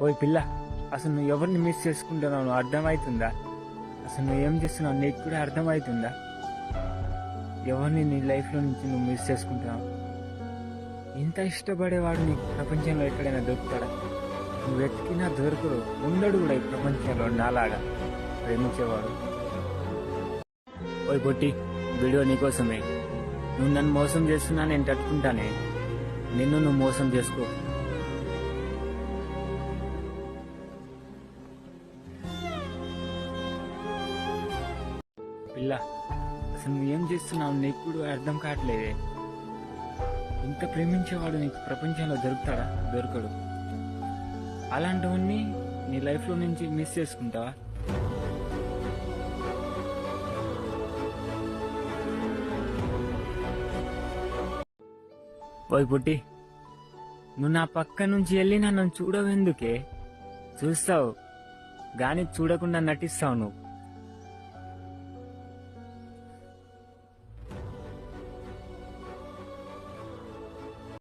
ఓయ్ పిల్ల, అసలు నువ్వు ఎవరిని మిస్ చేసుకుంటున్నావు నువ్వు అర్థమవుతుందా? అసలు నువ్వు ఏం చేస్తున్నావు నీకు కూడా అర్థమవుతుందా? ఎవరిని నీ లైఫ్లో నుంచి నువ్వు మిస్ చేసుకుంటున్నావు? ఇంత ఇష్టపడేవాడు నీకు ప్రపంచంలో ఎక్కడైనా దొరుకుతాడా? నువ్వు వెతికినా దొరకడు, ఉండడు కూడా ఈ ప్రపంచంలో నాలాగా ప్రేమించేవాడు. ఓయ్ పొట్టి, వీడియో నీకోసమే. నువ్వు నన్ను మోసం చేస్తున్నా నేను తట్టుకుంటానే, నిన్ను నువ్వు మోసం చేసుకో. పిల్ల, అసలు నువ్వేం చేస్తున్నావు నీకు కూడా అర్థం కావట్లేదే. ఇంత ప్రేమించేవాడు నీకు ప్రపంచంలో దొరుకుతాడా? దొరకడు. అలాంటివన్నీ నీ లైఫ్లో నుంచి మిస్ చేసుకుంటావా? పోయి పుట్టి, నువ్వు నా పక్క నుంచి వెళ్ళి నన్ను చూడవెందుకే? చూస్తావు గాని చూడకుండా నటిస్తావు నువ్వు.